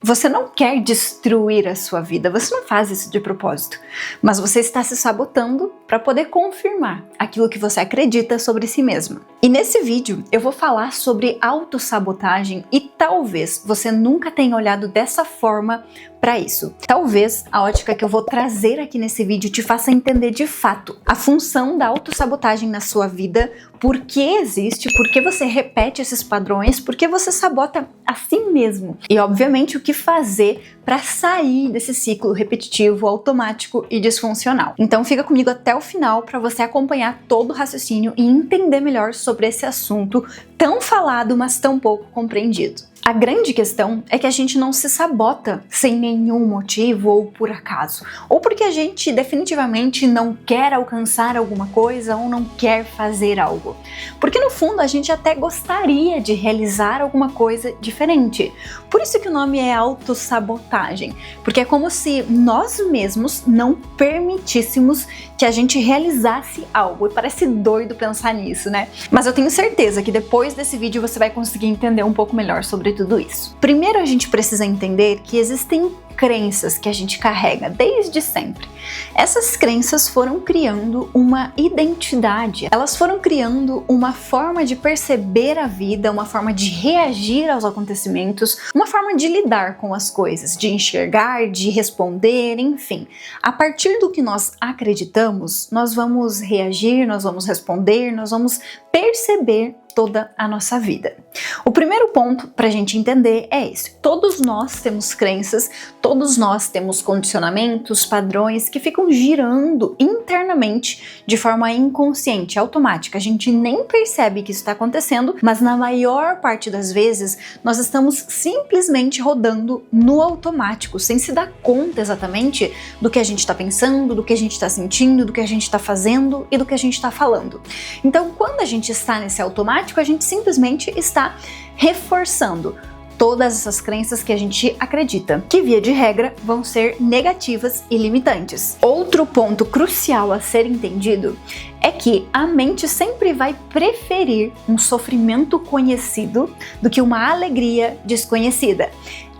Você não quer destruir a sua vida, você não faz isso de propósito, mas você está se sabotando para poder confirmar aquilo que você acredita sobre si mesmo. E nesse vídeo eu vou falar sobre autossabotagem e talvez você nunca tenha olhado dessa forma para isso. Talvez a ótica que eu vou trazer aqui nesse vídeo te faça entender de fato a função da autossabotagem na sua vida, por que existe, por que você repete esses padrões, por que você sabota a si mesmo e, obviamente, o que fazer para sair desse ciclo repetitivo, automático e disfuncional. Então fica comigo até o final para você acompanhar todo o raciocínio e entender melhor sobre esse assunto tão falado, mas tão pouco compreendido. A grande questão é que a gente não se sabota sem nenhum motivo ou por acaso, ou porque a gente definitivamente não quer alcançar alguma coisa ou não quer fazer algo. Porque no fundo a gente até gostaria de realizar alguma coisa diferente. Por isso que o nome é autossabotagem, porque é como se nós mesmos não permitíssemos que a gente realizasse algo. E parece doido pensar nisso, né? Mas eu tenho certeza que depois desse vídeo você vai conseguir entender um pouco melhor sobre tudo isso. Primeiro a gente precisa entender que existem crenças que a gente carrega desde sempre. Essas crenças foram criando uma identidade, elas foram criando uma forma de perceber a vida, uma forma de reagir aos acontecimentos, uma forma de lidar com as coisas, de enxergar, de responder, enfim. A partir do que nós acreditamos, nós vamos reagir, nós vamos responder, nós vamos perceber toda a nossa vida. O primeiro ponto para a gente entender é esse: todos nós temos crenças, todos nós temos condicionamentos, padrões que ficam girando internamente de forma inconsciente, automática. A gente nem percebe que isso está acontecendo, mas na maior parte das vezes nós estamos simplesmente rodando no automático, sem se dar conta exatamente do que a gente está pensando, do que a gente está sentindo, do que a gente está fazendo e do que a gente está falando. Então, quando a gente está nesse automático, a gente simplesmente está reforçando todas essas crenças que a gente acredita, que via de regra vão ser negativas e limitantes. Outro ponto crucial a ser entendido é que a mente sempre vai preferir um sofrimento conhecido do que uma alegria desconhecida.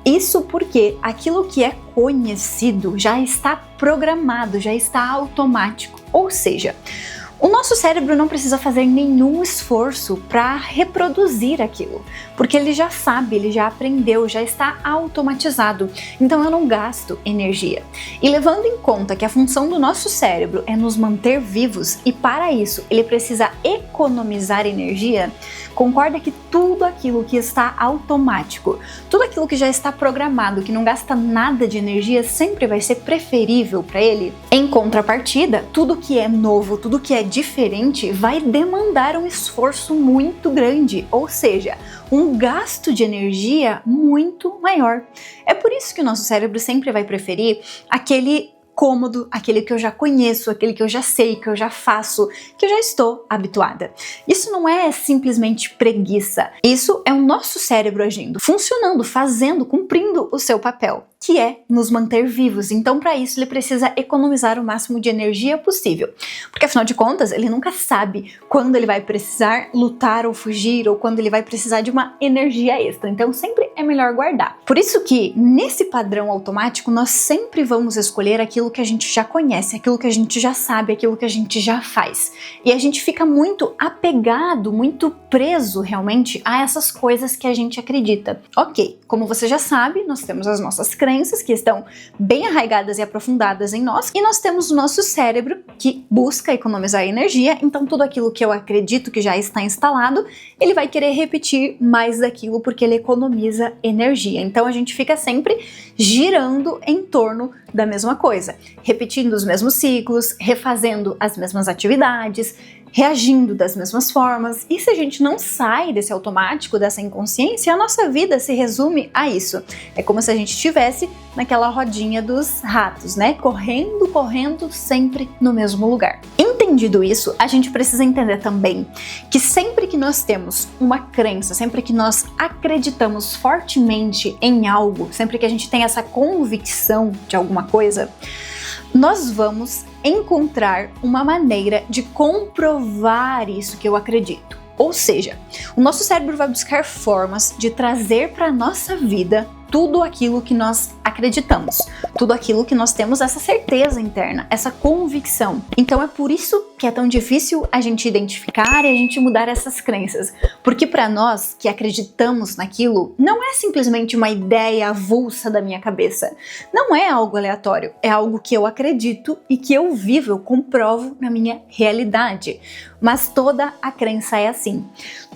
Isso porque aquilo que é conhecido já está programado, já está automático, ou seja, o nosso cérebro não precisa fazer nenhum esforço para reproduzir aquilo, porque ele já sabe, ele já aprendeu, já está automatizado. Então eu não gasto energia. E levando em conta que a função do nosso cérebro é nos manter vivos e para isso ele precisa economizar energia, concorda que tudo aquilo que está automático, tudo aquilo que já está programado, que não gasta nada de energia, sempre vai ser preferível para ele? Em contrapartida, tudo que é novo, tudo que é diferente vai demandar um esforço muito grande, ou seja, um gasto de energia muito maior. É por isso que o nosso cérebro sempre vai preferir aquele cômodo, aquele que eu já conheço, aquele que eu já sei, que eu já faço, que eu já estou habituada. Isso não é simplesmente preguiça. Isso é o nosso cérebro agindo, funcionando, fazendo, cumprindo o seu papel, que é nos manter vivos. Então, para isso, ele precisa economizar o máximo de energia possível. Porque, afinal de contas, ele nunca sabe quando ele vai precisar lutar ou fugir, ou quando ele vai precisar de uma energia extra. Então, sempre é melhor guardar. Por isso que, nesse padrão automático, nós sempre vamos escolher aquilo que a gente já conhece, aquilo que a gente já sabe, aquilo que a gente já faz. E a gente fica muito apegado, muito preso, realmente, a essas coisas que a gente acredita. Ok, como você já sabe, nós temos as nossas crenças que estão bem arraigadas e aprofundadas em nós, e nós temos o nosso cérebro que busca economizar energia. Então tudo aquilo que eu acredito que já está instalado, ele vai querer repetir mais daquilo porque ele economiza energia. Então a gente fica sempre girando em torno da mesma coisa, repetindo os mesmos ciclos, refazendo as mesmas atividades, reagindo das mesmas formas. E se a gente não sai desse automático, dessa inconsciência, a nossa vida se resume a isso. É como se a gente estivesse naquela rodinha dos ratos, né? Correndo, correndo, sempre no mesmo lugar. Entendido isso, a gente precisa entender também que sempre que nós temos uma crença, sempre que nós acreditamos fortemente em algo, sempre que a gente tem essa convicção de alguma coisa, nós vamos encontrar uma maneira de comprovar isso que eu acredito. Ou seja, o nosso cérebro vai buscar formas de trazer para a nossa vida tudo aquilo que nós acreditamos, tudo aquilo que nós temos essa certeza interna, essa convicção. Então é por isso que é tão difícil a gente identificar e a gente mudar essas crenças, porque para nós que acreditamos naquilo, não é simplesmente uma ideia avulsa da minha cabeça, não é algo aleatório, é algo que eu acredito e que eu vivo, eu comprovo na minha realidade. Mas toda a crença é assim.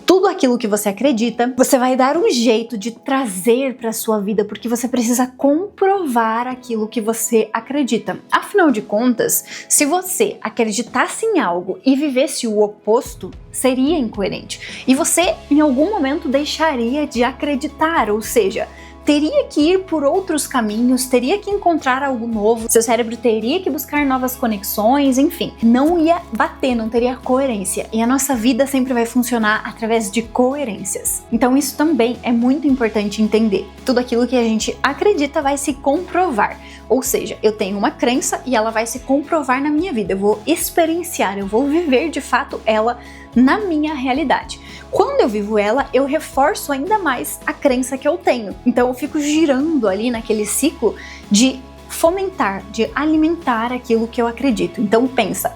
Tudo aquilo que você acredita, você vai dar um jeito de trazer para sua vida, porque você precisa comprovar aquilo que você acredita. Afinal de contas, se você acreditasse em algo e vivesse o oposto, seria incoerente. E você, em algum momento, deixaria de acreditar, ou seja, teria que ir por outros caminhos, teria que encontrar algo novo, seu cérebro teria que buscar novas conexões, enfim, não ia bater, não teria coerência. E a nossa vida sempre vai funcionar através de coerências. Então isso também é muito importante entender. Tudo aquilo que a gente acredita vai se comprovar. Ou seja, eu tenho uma crença e ela vai se comprovar na minha vida. Eu vou experienciar, eu vou viver de fato ela na minha realidade. Quando eu vivo ela, eu reforço ainda mais a crença que eu tenho. Então eu fico girando ali naquele ciclo de fomentar, de alimentar aquilo que eu acredito. Então pensa,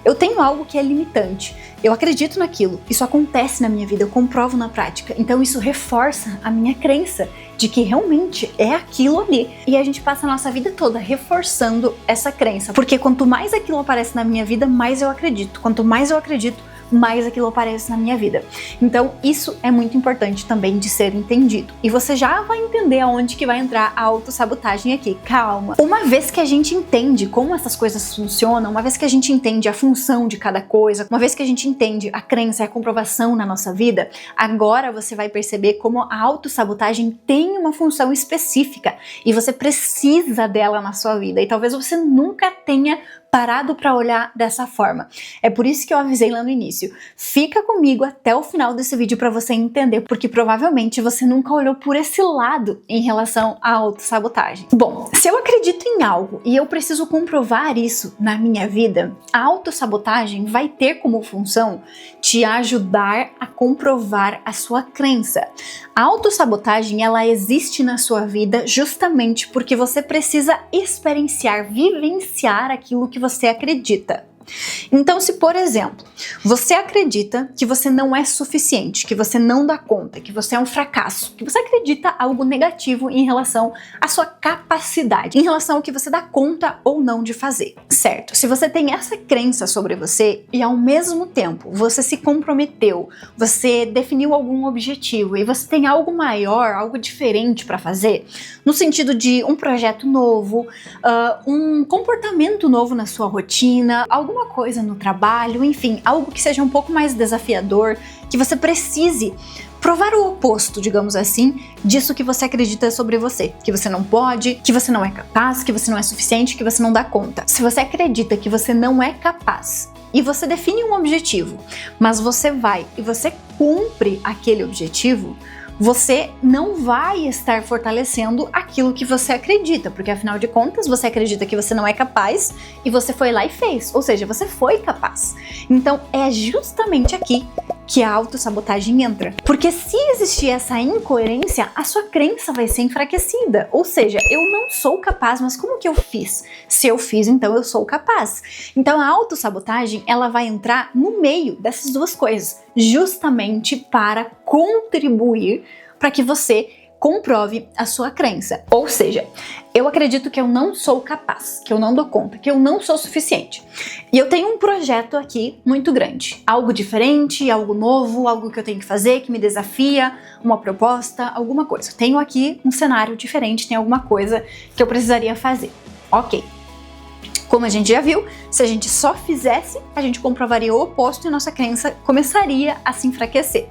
eu tenho algo que é limitante, eu acredito naquilo, isso acontece na minha vida, eu comprovo na prática. Então isso reforça a minha crença de que realmente é aquilo ali. E a gente passa a nossa vida toda reforçando essa crença, porque quanto mais aquilo aparece na minha vida, mais eu acredito. Quanto mais eu acredito, mais aquilo aparece na minha vida. Então isso é muito importante também de ser entendido. E você já vai entender aonde que vai entrar a autossabotagem aqui. Calma. Uma vez que a gente entende como essas coisas funcionam, uma vez que a gente entende a função de cada coisa, uma vez que a gente entende a crença e a comprovação na nossa vida, agora você vai perceber como a autossabotagem tem uma função específica e você precisa dela na sua vida. E talvez você nunca tenha parado para olhar dessa forma. É por isso que eu avisei lá no início. Fica comigo até o final desse vídeo para você entender, porque provavelmente você nunca olhou por esse lado em relação à autossabotagem. Bom, se eu acredito em algo e eu preciso comprovar isso na minha vida, a autossabotagem vai ter como função te ajudar a comprovar a sua crença. A autossabotagem, ela existe na sua vida justamente porque você precisa experienciar, vivenciar aquilo que você acredita. Então, se por exemplo, você acredita que você não é suficiente, que você não dá conta, que você é um fracasso, que você acredita algo negativo em relação à sua capacidade, em relação ao que você dá conta ou não de fazer, certo? Se você tem essa crença sobre você e ao mesmo tempo você se comprometeu, você definiu algum objetivo e você tem algo maior, algo diferente para fazer, no sentido de um projeto novo, um comportamento novo na sua rotina, alguma coisa no trabalho, enfim, algo que seja um pouco mais desafiador, que você precise provar o oposto, digamos assim, disso que você acredita sobre você, que você não pode, que você não é capaz, que você não é suficiente, que você não dá conta. Se você acredita que você não é capaz e você define um objetivo, mas você vai e você cumpre aquele objetivo, você não vai estar fortalecendo aquilo que você acredita, porque afinal de contas você acredita que você não é capaz e você foi lá e fez, ou seja, você foi capaz. Então é justamente aqui que a autossabotagem entra, porque se existir essa incoerência, a sua crença vai ser enfraquecida, ou seja, eu não sou capaz, mas como que eu fiz? Se eu fiz, então eu sou capaz. Então a autossabotagem, ela vai entrar no meio dessas duas coisas, justamente para contribuir para que você comprove a sua crença. Ou seja, eu acredito que eu não sou capaz, que eu não dou conta, que eu não sou suficiente. E eu tenho um projeto aqui muito grande, algo diferente, algo novo, algo que eu tenho que fazer, que me desafia, uma proposta, alguma coisa. Eu tenho aqui um cenário diferente, tem alguma coisa que eu precisaria fazer. Ok. Como a gente já viu, se a gente só fizesse, a gente comprovaria o oposto e nossa crença começaria a se enfraquecer.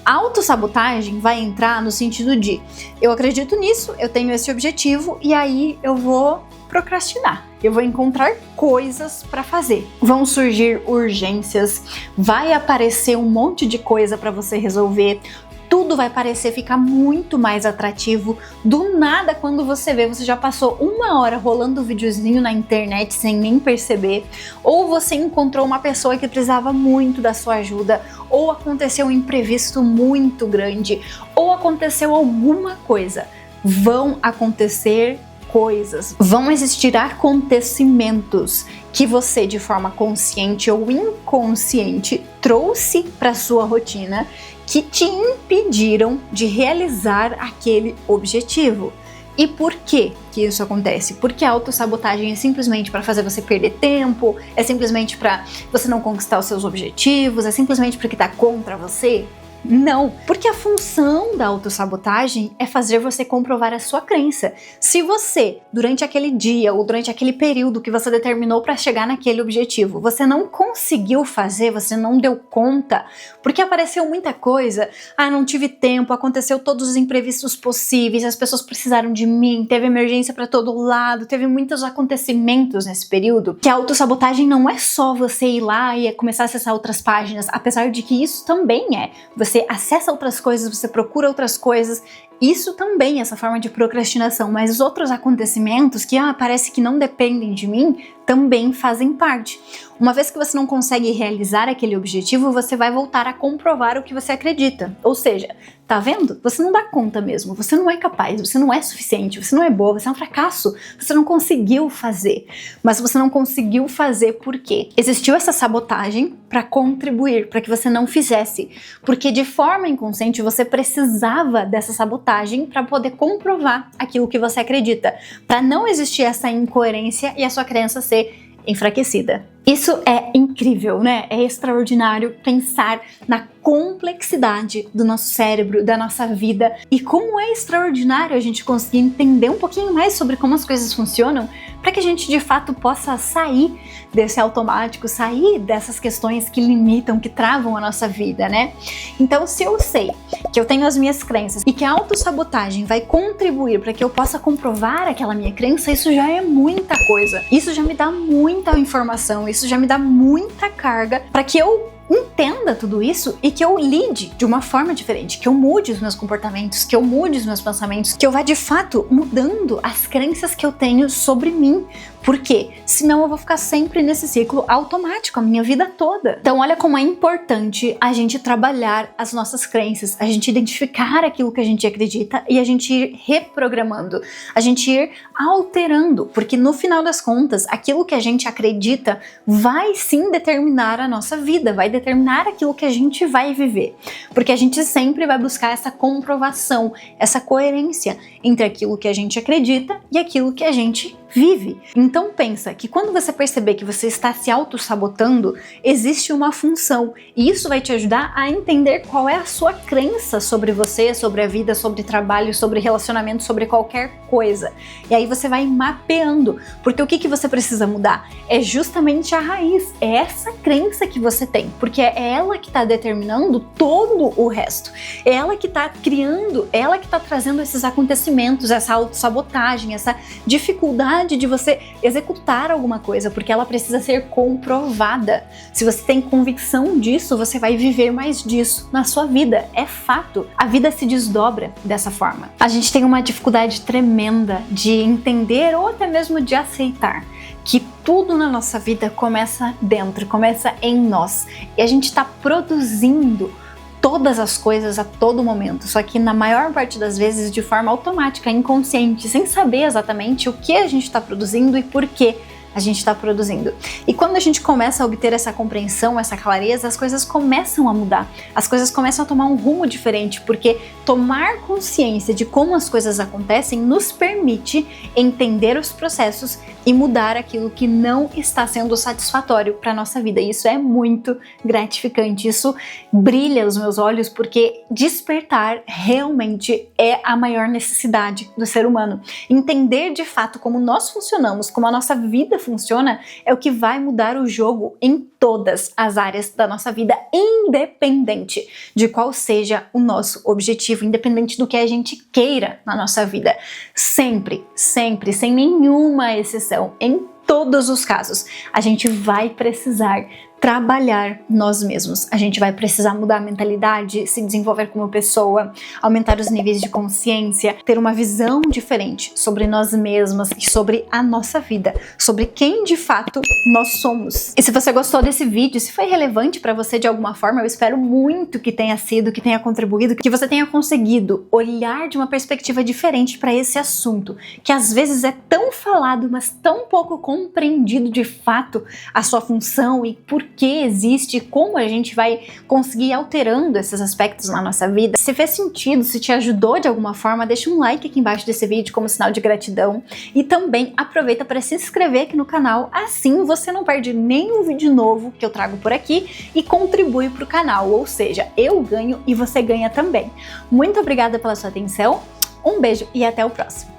A autossabotagem vai entrar no sentido de eu acredito nisso, eu tenho esse objetivo e aí eu vou procrastinar. Eu vou encontrar coisas para fazer. Vão surgir urgências, vai aparecer um monte de coisa para você resolver. Tudo vai parecer ficar muito mais atrativo. Do nada, quando você vê, você já passou 1 hora rolando o videozinho na internet sem nem perceber, ou você encontrou uma pessoa que precisava muito da sua ajuda, ou aconteceu um imprevisto muito grande, ou aconteceu alguma coisa. vão acontecer coisas, vão existir acontecimentos que você, de forma consciente ou inconsciente, trouxe para sua rotina que te impediram de realizar aquele objetivo. E por que isso acontece? Porque a autossabotagem é simplesmente para fazer você perder tempo, é simplesmente para você não conquistar os seus objetivos, é simplesmente porque está contra você? Não, porque a função da autossabotagem é fazer você comprovar a sua crença. Se você, durante aquele dia ou durante aquele período que você determinou para chegar naquele objetivo, você não conseguiu fazer, você não deu conta, porque apareceu muita coisa, não tive tempo, aconteceu todos os imprevistos possíveis, as pessoas precisaram de mim, teve emergência para todo lado, teve muitos acontecimentos nesse período, que a autossabotagem não é só você ir lá e começar a acessar outras páginas, apesar de que isso também é. Você acessa outras coisas, você procura outras coisas, isso também é essa forma de procrastinação, mas os outros acontecimentos que parece que não dependem de mim, também fazem parte. Uma vez que você não consegue realizar aquele objetivo, você vai voltar a comprovar o que você acredita. Ou seja, tá vendo? Você não dá conta mesmo, você não é capaz, você não é suficiente, você não é boa, você é um fracasso, você não conseguiu fazer. Mas você não conseguiu fazer por quê? Existiu essa sabotagem para contribuir, para que você não fizesse. Porque de forma inconsciente você precisava dessa sabotagem para poder comprovar aquilo que você acredita, para não existir essa incoerência e a sua crença ser enfraquecida. Isso é incrível, né? É extraordinário pensar na complexidade do nosso cérebro, da nossa vida, e como é extraordinário a gente conseguir entender um pouquinho mais sobre como as coisas funcionam, para que a gente de fato possa sair desse automático, sair dessas questões que limitam, que travam a nossa vida, né? Então, se eu sei que eu tenho as minhas crenças e que a autossabotagem vai contribuir para que eu possa comprovar aquela minha crença, isso já é muita coisa. Isso já me dá muita informação, isso já me dá muita carga para que eu entenda tudo isso e que eu lide de uma forma diferente, que eu mude os meus comportamentos, que eu mude os meus pensamentos, que eu vá de fato mudando as crenças que eu tenho sobre mim. Por quê? Senão eu vou ficar sempre nesse ciclo automático a minha vida toda. Então olha como é importante a gente trabalhar as nossas crenças, a gente identificar aquilo que a gente acredita e a gente ir reprogramando, a gente ir alterando, porque no final das contas, aquilo que a gente acredita vai sim determinar a nossa vida, vai determinar aquilo que a gente vai viver. Porque a gente sempre vai buscar essa comprovação, essa coerência entre aquilo que a gente acredita e aquilo que a gente vive. Então pensa que quando você perceber que você está se auto-sabotando, existe uma função e isso vai te ajudar a entender qual é a sua crença sobre você, sobre a vida, sobre trabalho, sobre relacionamento, sobre qualquer coisa. E aí você vai mapeando, porque o que você precisa mudar? É justamente a raiz, é essa crença que você tem, porque é ela que está determinando todo o resto, é ela que está criando, é ela que está trazendo esses acontecimentos, essa auto-sabotagem, essa dificuldade de você executar alguma coisa, porque ela precisa ser comprovada. Se você tem convicção disso, você vai viver mais disso na sua vida, é fato. A vida se desdobra dessa forma. A gente tem uma dificuldade tremenda de entender ou até mesmo de aceitar que tudo na nossa vida começa dentro, começa em nós. E a gente está produzindo todas as coisas a todo momento, só que na maior parte das vezes de forma automática, inconsciente, sem saber exatamente o que a gente está produzindo e por que a gente está produzindo. E quando a gente começa a obter essa compreensão, essa clareza, as coisas começam a mudar, as coisas começam a tomar um rumo diferente, porque tomar consciência de como as coisas acontecem nos permite entender os processos e mudar aquilo que não está sendo satisfatório para a nossa vida. E isso é muito gratificante, isso brilha os meus olhos, porque despertar realmente é a maior necessidade do ser humano. Entender de fato como nós funcionamos, como a nossa vida funciona, é o que vai mudar o jogo em todas as áreas da nossa vida, independente de qual seja o nosso objetivo, independente do que a gente queira na nossa vida. Sempre, sempre, sem nenhuma exceção, em todos os casos, a gente vai precisar trabalhar nós mesmos. A gente vai precisar mudar a mentalidade, se desenvolver como pessoa, aumentar os níveis de consciência, ter uma visão diferente sobre nós mesmas e sobre a nossa vida, sobre quem de fato nós somos. E se você gostou desse vídeo, se foi relevante para você de alguma forma, eu espero muito que tenha sido, que tenha contribuído, que você tenha conseguido olhar de uma perspectiva diferente para esse assunto, que às vezes é tão falado, mas tão pouco compreendido de fato a sua função e por que existe, como a gente vai conseguir ir alterando esses aspectos na nossa vida. Se fez sentido, se te ajudou de alguma forma, deixa um like aqui embaixo desse vídeo como sinal de gratidão e também aproveita para se inscrever aqui no canal, assim você não perde nenhum vídeo novo que eu trago por aqui e contribui para o canal, ou seja, eu ganho e você ganha também. Muito obrigada pela sua atenção, um beijo e até o próximo.